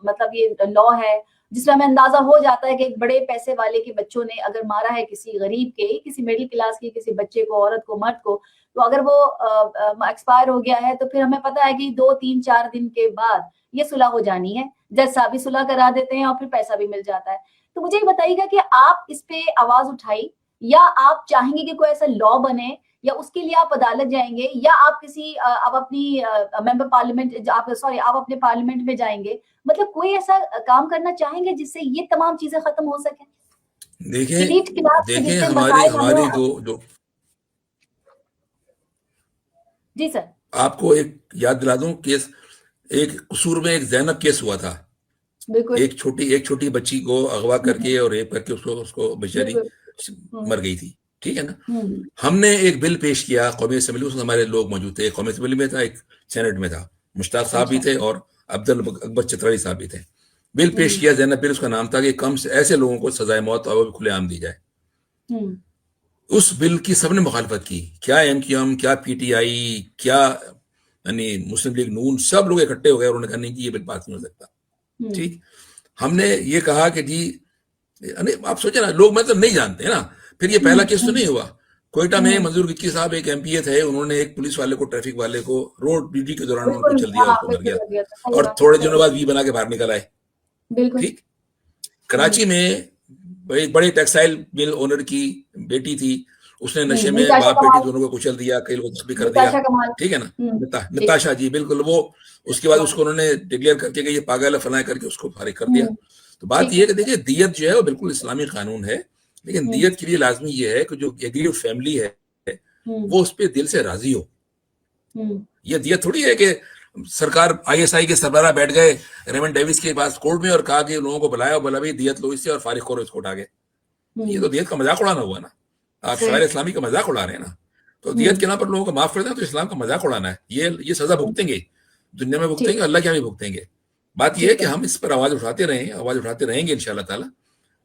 मतलब ये लॉ है जिसमें हमें अंदाजा हो जाता है कि एक बड़े पैसे वाले के बच्चों ने अगर मारा है किसी गरीब के, किसी मिडिल क्लास के किसी बच्चे को, औरत को, मर्द को, तो अगर वो एक्सपायर हो गया है तो फिर हमें पता है कि 2-3-4 दिन के बाद ये सुलह हो जानी है, जज साहब भी सुलह करा देते हैं और फिर पैसा भी मिल जाता है। तो मुझे ये बताइएगा कि आप इस पे आवाज उठाई, या आप चाहेंगे कि कोई ऐसा लॉ बने, या उसके लिए आप अदालत जाएंगे, या आप किसी आप अपनी मेंबर पार्लियामेंट, आप अपने पार्लियामेंट में जाएंगे, मतलब कोई ऐसा काम करना चाहेंगे जिससे ये तमाम चीजें खत्म हो सके? देखिए हमारी जो जी सर। आपको एक याद दिला दूं केस, एक कसूर में एक जैनब केस हुआ था। बिल्कुल एक छोटी बच्ची को अगवा करके और रेप करके उसको उसको बेचारी बिल्कुल मर गई थी, ठीक है ना। हम्म, हमने एक बिल पेश किया कौमी असेंबली, उसमें हमारे लोग मौजूद थे, एक कौमी असेंबली में था, एक सेनेट में था, मुश्ताक साहब भी अच्छा थे और अब्दुल अकबर चतराली साहब भी थे। बिल पेश हम्म किया, जैनब बिल उसका नाम था, कि कम से ऐसे लोगों को सजाए मौत और खुलेआम दी जाए। हम्म उस बिल की सबने मुखालफत की, क्या एमक्यूएम, क्या पीटीआई, क्या यानी मुस्लिम लीग नून, सब लोग इकट्ठे हो गए और उन्होंने कहा नहीं कि ये बिल पास नहीं हो सकता। हम्म ठीक, हमने ये कहा कि जी, अरे आप सोचे ना, लोग मतलब नहीं जानते हैं ना। फिर ये पहला केस तो नहीं हुआ। कोयटा में हम्म, मंजूर विक्की साहब एक एमपीए थे, उन्होंने एक पुलिस वाले को, ट्रैफिक वाले को रोड ड्यूटी के दौरान उनको बिल्कुल चल दिया, हाँ उसको मर बिल्कुल गया, कर दिया था, सही और बात है, थोड़े सही दिनों बाद बात, वी बना के बाहर निकल आए। बिल्कुल ठीक, कराची में एक बड़े टेक्सटाइल मिल ओनर की बेटी थी, उसने नशे में निताशा बाप बेटी कमाल, दोनों को कुचल दिया, कई लोगों को भी कर दिया। निताशा कमाल, ठीक है ना, ठीक नताशा जी, बिल्कुल वो। उसके बाद हाँ, उसको उन्होंने डिक्लेयर करके कि ये पागल है, फलां करके उसको फारिग कर दिया। हम्म, तो बात ठीक ये है, है कि देखिए, दियत जो है वो बिल्कुल इस्लामी कानून है, लेकिन हम्म दियत के लिए लाजमी ये है कि जो एग्रीड फैमिली है हम्म वो उस पर दिल से राजी हो। हम्म ये दियत थोड़ी है कि सरकार, आईएसआई के सरबराह बैठ गए रेमंड डेविस के पास कोर्ट में और कहा कि लोगों को बुलाया और बोला भाई दियत लो इससे और फारिग करो इसको उठा के। ये हम्म, तो दियत का मजाक उड़ाना हुआ ना, आप सही, शायर इस्लामी का मजाक उड़ा रहे हैं ना। तो दियत के नाम पर लोगों को माफ कर दें तो इस्लाम का मजाक उड़ाना है। ये सजा भुगतेंगे, दुनिया में ठीक, भुगतेंगे, अल्लाह के यहाँ भी भुगतेंगे। बात यह है ठीक कि है, हम इस पर आवाज उठाते रहें, आवाज उठाते रहेंगे इंशाल्लाह ताला।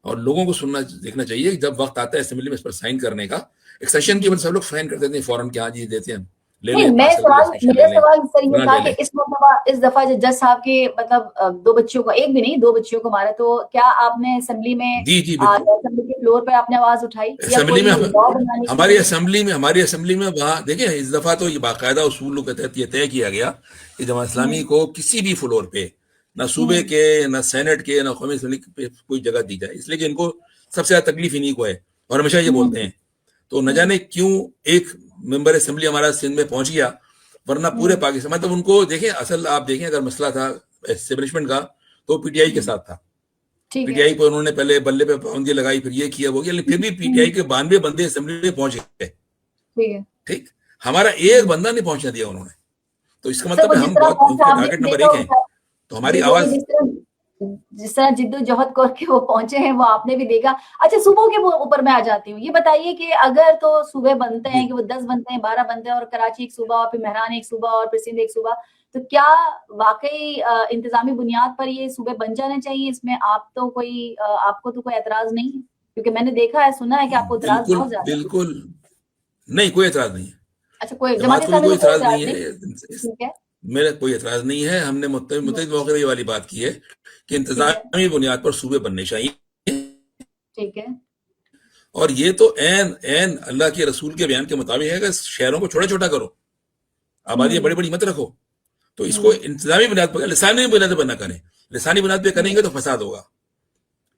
और लोगों को सुनना देखना चाहिए कि जब वक्त आता है असेंबली में इस पर साइन करने का, एक सेशन की वजह सब लोग साइन कर देते हैं फौरन कि हाँ जी देते हैं, हम ले नहीं लें, मैं 5 साल के लिए सवाल, एक्सटेंशन ले मेरा लें, सवाल सर ये फलां था ले कि लें। इस दफा जो जज साहब के मतलब दो बच्चियों को, एक भी नहीं दो बच्चियों को मारा, तो क्या आपने असेंबली में जी जी बिल्कुल। असेंबली के फ्लोर पर आपने आवाज उठाई या असेंबली में कोई लॉ बनाने की हमारी कोशिश की? असेंबली में वहां देखें, इस दफा तो ये बाकायदा उसूलों के तहत ये तय किया गया कि जमात इस्लामी हम्म को किसी भी फ्लोर पे, ना सूबे हम्म के, ना सेनेट के, ना कौमी असेंबली पे कोई जगह दी जाए, इसलिए कि इनको सबसे ज्यादा तकलीफ इन्हीं को है और हमेशा ये बोलते हम्म हैं। तो न हम्म जाने क्यों एक मेंबर असेंबली हमारा सिंध में पहुंच गया, वरना पूरे हम्म, पाकिस्तान, मतलब उनको देखें, असल आप देखें अगर मसला था एस्टेब्लिशमेंट का तो पीटीआई के हम्म, साथ था। ठीक है, पीटीआई पर उन्होंने पहले बल्ले पे पाबंदी लगाई, फिर ये किया वो किया, लेकिन फिर भी पीटीआई के 92 बंदे असेंबली में पहुंच गए। ठीक है, ठीक, हमारा एक बंदा नहीं पहुंचने दिया उन्होंने। तो इसका सर मतलब वो है जिस हम तरह बहुत पहुंचा उनके आपने टारगेट भी नंबर देखा 1 हैं। होगा, तो हमारी जी बोलिए, आवाज, जिस तरह जिद्दोजहद करके वो पहुंचे हैं वो आपने भी देखा। अच्छा सुबह के ऊपर मैं आ जाती हूँ, ये बताइए कि अगर तो सूबे बनते जी हैं कि वो 10 बनते हैं, 12 बनते हैं और कराची एक सूबा और फिर मेहरान एक सूबा और फिर सिंध एक सूबा, तो क्या वाकई इंतजामी बुनियाद पर ये सूबे बन जाने चाहिए? इसमें आप तो कोई आपको तो कोई एतराज नहीं है? क्योंकि मैंने देखा है, सुना है कि आपको एतराज बिल्कुल बहुत ज्यादा है। बिल्कुल नहीं, कोई एतराज नहीं है। अच्छा कोई जमात जमात को भी इस्लामी कोई को कोई एतराज एतराज नहीं नहीं? है, ठीक है, मेरा कोई एतराज नहीं है। हमने मुत्तहिद मौके पर ये वाली बात की है कि ठीक है, इंतजामी बुनियाद पर सूबे बनने चाहिए। ठीक है, और ये तो एन एन अल्लाह के रसूल के बयान के मुताबिक है कि शहरों को छोटा छोटा करो, आबादियां बड़ी हम्म बड़ी मत रखो। तो इसको हम्म इंतजामी बुनियाद पर, लिसानी बुनियाद पर ना करें। लिसानी बुनियाद पर हम्म करेंगे तो फसाद होगा।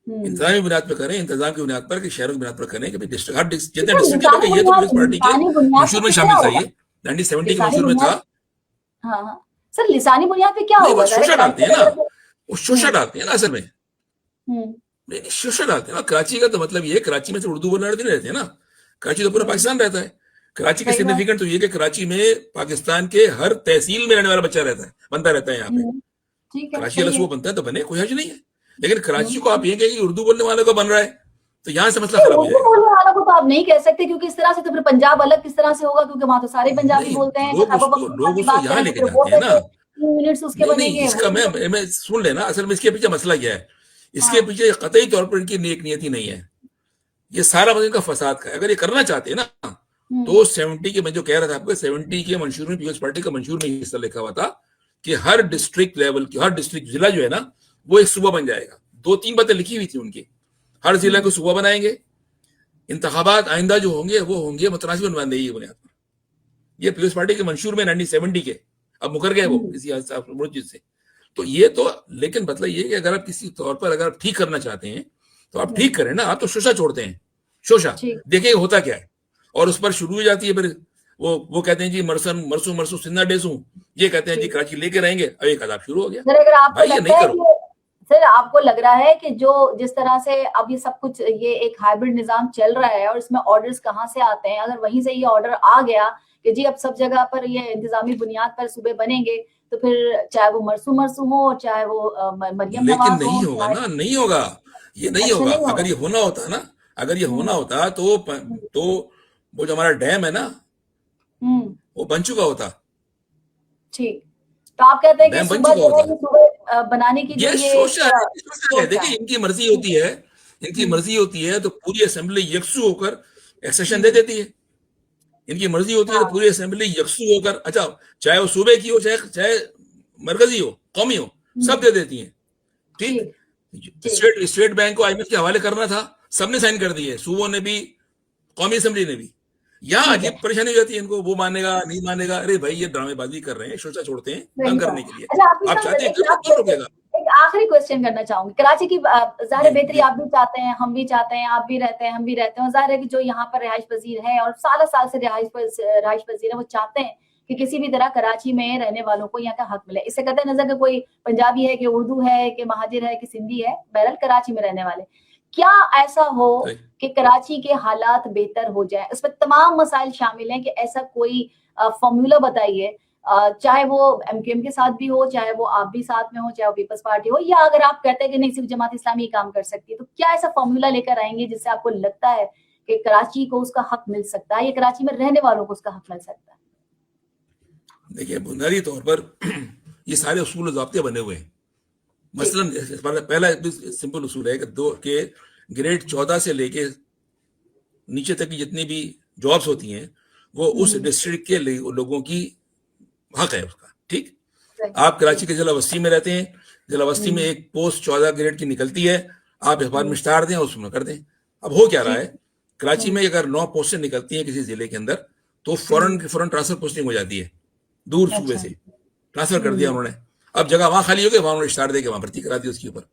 हम्म। इंतजामी बुनियाद पर करें, इंतजाम की बुनियाद पर, कि शहरों की बुनियाद पर करें कि डिस्ट्रिक्ट, हर जितने अच्छा डिस्ट्रिक्ट है, ये तो पीपल्स पार्टी के लिसानी बुनियाद पे मंशूर में फिर क्या शामिल था, होगा? ये 1970 के लिसानी मंशूर में था। बुनियाद, हाँ हाँ सर लिसानी बुनियाद पे क्या नहीं, वो होगा? जरा शोषा डालते कराची हैं का ना, अगर वो शोषा डालते हैं ना असल में। हम्म नहीं नहीं, शोषा डालते हैं ना। कराची का तो मतलब ये है, कराची में से उर्दू बोलने वाले नहीं रहते हैं ना, कराची तो पूरा हम्म, पाकिस्तान रहता है। कराची का सही बात, सिग्निफिकेंट तो ये कि कराची में पाकिस्तान के हर तहसील में रहने वाला बच्चा रहता है, बंदा रहता है यहाँ पे। हम्म, ठीक है, कराची सही अगर है। सुबह बनता है तो बने, कोई हर्ज नहीं है। लेकिन कराची को हम्म। आप ये कहेंगे कि उर्दू बोलने वाले को बन रहा है, तो यहां से मसला नहीं खराब हो उर्दू जाएगा। बोलने वालों को तो आप नहीं कह सकते, क्योंकि इस तरह से तो फिर पंजाब अलग किस तरह से होगा, क्योंकि वहां तो सारे पंजाबी नहीं, बोलते हैं। लोग खैबर उसको पख्तूनख्वा की बात यहां करें तो लेके फिर वो जाते हैं ना। कैसे 3 मिनट्स उसके नहीं नहीं, बनेंगे इसका वो भी तो। मैं सुन लेना, असल में इसके पीछे मसला क्या है। इसके हाँ पीछे कतई तौर पर इनकी नेक नियति नहीं है, ये सारा मतलब इनका फसाद का है। अगर ये करना चाहते हैं ना, हम्म तो 70 के, मैं जो कह रहा था आपको, 70 के मंशूर में, पीपल्स पार्टी का मंशूर में हिस्सा लिखा हुआ था कि हर डिस्ट्रिक्ट लेवल की, हर डिस्ट्रिक्ट जिला जो है ना, वो एक सूबा बन जाएगा। 2-3 बातें लिखी हुई थी उनकी, हर जिला को हम्म सूबा बनाएंगे, इंतखाबात आइंदा जो होंगे वो होंगे मुतनासिब नुमाइंदगी की बुनियाद पर। ये पीपल्स पार्टी के मंशूर में 1970 के, अब मुकर गए वो हम्म किसी चीज से। तो ये तो, लेकिन मतलब ये कि अगर आप किसी तौर पर अगर आप ठीक करना चाहते हैं तो आप ठीक करें ना। आप तो शोषा छोड़ते हैं, शोषा ठीक, देखिए होता क्या है, और उस पर शुरू हो जाती है फिर वो कहते हैं जी मरसन मरसू मरसू सिंधा डेसू, ये कहते हैं जी ठीक। कराची लेके रहेंगे। अब एक अदाब शुरू हो गया। सर अगर आपको भाई ये लगता नहीं है करो। कि सर आपको लग रहा है कि जो जिस तरह से अब ये सब कुछ, ये एक हाइब्रिड निजाम चल रहा है और इसमें ऑर्डर्स कहाँ से आते हैं, अगर वहीं से ये ऑर्डर आ गया कि जी अब सब जगह पर ये इंतजामी बुनियाद पर सूबे बनेंगे, तो फिर चाहे वो मरसू हो, चाहे वो मरियम लेकिन नवाज नहीं हो, होगा चाहे ना, नहीं होगा, ये नहीं अच्छा होगा। नहीं अगर होगा। ये होना होता ना, अगर ये होना होता तो वो जो हमारा डैम है ना, हम्म, वो बन चुका होता, ठीक। तो आप कहते हैं कि डैम बन सुबह चुका जो है होता। ये सुबह बनाने की जो ये ये सोचा है, ये सोचा है। सोच देखिए है। इनकी मर्जी ठीक होती है। है, इनकी मर्जी होती है तो पूरी असेंबली यकसू होकर एक्सेशन दे हम्म, देती है। इनकी मर्जी होती है तो हाँ, पूरी असेंबली यकसू होकर, अच्छा चाहे वो सूबे की हो, चाहे चाहे मरकजी हो, कौमी हो, सब हम्म, दे देती है। ठीक। ठीक, ठीक, स्टेट बैंक को IMF के हवाले करना था, सबने साइन कर दिए, सूबों ने भी, कौमी असेंबली ने भी। यहाँ ठीक है। अजीब परेशानी हो जाती है इनको, वो मानेगा नहीं मानेगा, अरे भाई ये ड्रामेबाजी कर रहे हैं, सोचा छोड़ते हैं सही तंग बात। करने के लिए। अच्छा आप आप चाहते हैं देखिए, कर दो, आप कौन रोकेगा? एक आखिरी क्वेश्चन करना चाहूंगी। कराची की ज़ाहिर जी है बेहतरी जी आप भी चाहते हैं, हम भी चाहते हैं, आप भी रहते हैं, हम भी रहते हैं, और ज़ाहिर है कि जो यहाँ पर रिहाइश पजीर है और साल से रिहाइश पजीर है, वो चाहते हैं कि किसी भी तरह कराची में रहने वालों को यहाँ का हक मिले। इससे कतई नजर कि कोई पंजाबी है, कि उर्दू है, कि महाजिर है, कि सिंधी है, बहरहाल कराची में रहने वाले। क्या ऐसा हो सही। कि कराची के हालात बेहतर हो जाए? उसमें तमाम मसाइल शामिल हैं, कि ऐसा कोई फॉर्मूला बताइए, चाहे वो MQM के साथ भी हो, चाहे वो आप भी साथ में हो, चाहे वो पीपल्स पार्टी हो, या अगर आप कहते हैं कि नहीं सिर्फ जमात इस्लामी ही काम कर सकती है, तो क्या ऐसा फॉर्मूला लेकर आएंगे जिससे आपको लगता है कि कराची को उसका हक मिल सकता है, या कराची में रहने वालों को उसका हक मिल सकता है? देखिए बुनियादी तौर पर ये सारे उसूल ज़ाब्ते बने हुए हैं। मसलन पहला सिंपल उसूल है कि ग्रेड 14 से लेके नीचे तक की जितनी भी जॉब्स होती हैं वो उस डिस्ट्रिक्ट के लोगों की हक है उसका। ठीक। आप कराची के जिला वस्ती में रहते हैं, जिला वस्ती में एक पोस्ट 14 ग्रेड की निकलती है, आप अखबार में स्टार दें और उसमें कर दें। अब हो क्या रहा है, कराची में अगर 9 पोस्टें निकलती हैं किसी जिले के अंदर, तो फौरन ट्रांसफर पोस्टिंग हो जाती है, दूर सूबे से ट्रांसफर कर दिया उन्होंने, अब जगह वहां खाली हो गई, वहां उन्होंने स्टार दे के वहां भर्ती करा दी उसके ऊपर।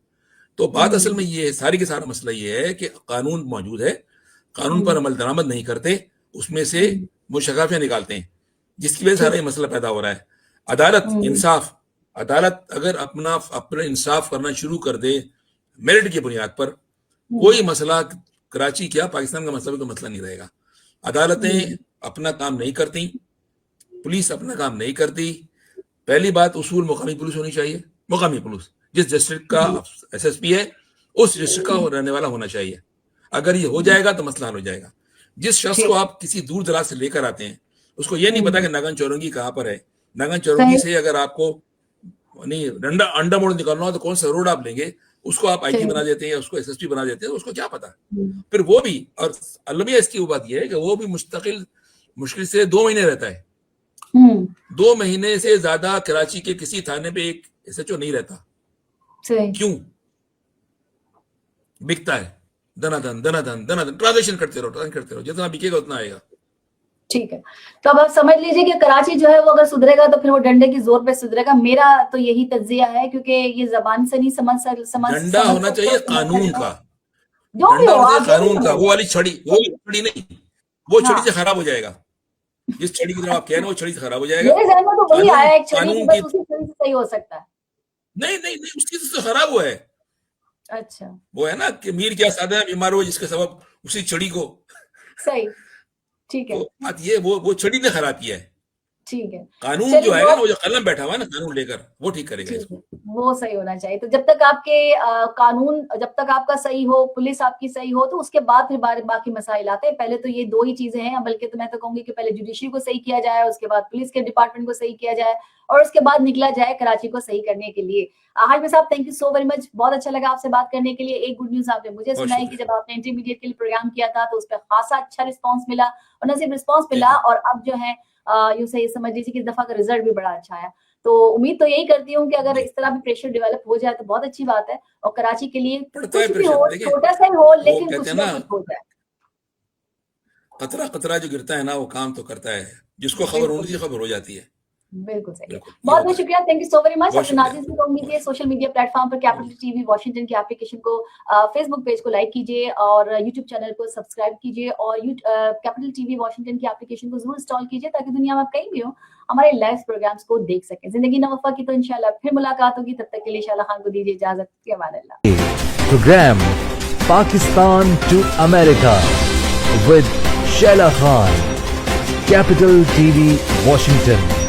तो बात असल में ये है, सारी की सारा मसला ये है कि कानून मौजूद है, कानून पर अमल दरामद नहीं करते, उसमें से मुशक्काफियां निकालते हैं, जिसकी वजह से सारा ये मसला पैदा हो रहा है। अदालत इंसाफ, अदालत अगर अपना इंसाफ करना शुरू कर दे मेरिट की बुनियाद पर, कोई मसला कराची क्या पाकिस्तान का मसला भी कोई मसला नहीं रहेगा। अदालतें अपना काम नहीं करती, पुलिस अपना काम नहीं करती। पहली बात, उसूल मुकामी पुलिस होनी चाहिए, मुकामी पुलिस, जिस डिस्ट्रिक्ट का SSP है उस डिस्ट्रिक्ट का रहने वाला होना चाहिए। अगर ये हो जाएगा तो मसला हल हो जाएगा। जिस शख्स को आप किसी दूर दराज से लेकर आते हैं, उसको ये नहीं पता कि नागन चौरंगी कहाँ पर है, नागन चौरंगी से अगर आपको नहीं अंडा मोड़ निकालना हो तो कौन सा रोड आप लेंगे, उसको आप IG बना देते हैं, उसको SSP बना देते हैं, उसको क्या पता। फिर वो भी, और अलमिया इसकी वो बात यह है कि वो भी मुश्किल से 2 महीने रहता है। 2 महीने से ज्यादा कराची के किसी थाने पे एक SHO नहीं रहता। क्यों? बिकता है, दनादन ट्रांजेक्शन करते रहो, जितना बिकेगा उतना आएगा। ठीक है, तो अब आप समझ लीजिए कि कराची जो है वो अगर सुधरेगा तो फिर वो डंडे की जोर पे सुधरेगा। मेरा तो यही तज्जिया है, क्योंकि ये जबान से नहीं समझ डंडा होना चाहिए कानून का, जो भी डंडा हो, होना चाहिए आप कानून का। वो वाली छड़ी नहीं, वो छड़ी हाँ। से खराब हो जाएगा। जिस छड़ी की तरफ आप कह रहे हैं वो छड़ी से खराब हो जाएगा। मेरे जहन में तो वही आया, एक छड़ी की, कानून बस की उसी छड़ी से सही हो सकता है। नहीं, उसकी तो खराब हुआ है। अच्छा, वो है ना कि मीर क्या सादा बीमार हो जिसके सबब उसी छड़ी को, सही, ठीक है, तो बात ये वो छड़ी ने खराब किया है। ठीक है। कानून चलिए, जो है ना, वो जो कलम बैठा हुआ है ना कानून लेकर, वो ठीक करेगा ठीक इसको। है, वो सही होना चाहिए। तो जब तक आपके कानून, जब तक आपका सही हो, पुलिस आपकी सही हो, तो उसके बाद फिर बाकी मसाइल आते हैं। पहले तो ये 2 ही चीजें हैं, बल्कि तो मैं तो कहूंगी कि पहले जुडिशरी को सही किया जाए, उसके बाद पुलिस के डिपार्टमेंट को सही किया जाए, और उसके बाद निकला जाए कराची को सही करने के लिए। हाशमी साहब, thank you so very much, बहुत अच्छा लगा आपसे बात करने के लिए। एक गुड न्यूज आपने मुझे सुनाई कि जब आपने इंटरमीडिएट के लिए प्रोग्राम किया था तो उस पर खासा अच्छा रिस्पॉन्स मिला, और न सिर्फ रिस्पॉन्स मिला, और अब जो है यूं से समझ लीजिए कि इस दफा का रिजल्ट भी बड़ा अच्छा आया। तो उम्मीद तो यही करती हूँ कि अगर इस तरह भी प्रेशर डेवलप हो जाए तो बहुत अच्छी बात है, और कराची के लिए कुछ भी हो, छोटा सा ही हो, लेकिन कुछ ना कुछ हो जाए। कतरा जो गिरता है ना वो काम तो करता है, जिसको खबर होनी चाहिए खबर हो जाती है। बिल्कुल सही है, बहुत बहुत शुक्रिया, thank you so very much. अपने नाज़रीन को उम्मीद है सोशल मीडिया प्लेटफॉर्म पर कैपिटल TV वॉशिंगटन की एप्लीकेशन को, फेसबुक पेज को लाइक कीजिए, और यूट्यूब चैनल को सब्सक्राइब कीजिए, और कैपिटल TV वॉशिंगटन की एप्लीकेशन को जरूर इंस्टॉल कीजिए, ताकि दुनिया में कहीं भी हो हमारे लाइव प्रोग्राम्स को देख सकें। जिंदगी न वफा की तो इंशाल्लाह फिर मुलाकात होगी, तब तक के लिए शाला खान को दीजिए इजाजत, के अमान अल्लाह। Program Pakistan to America with Shaila Khan. Capital TV, Washington.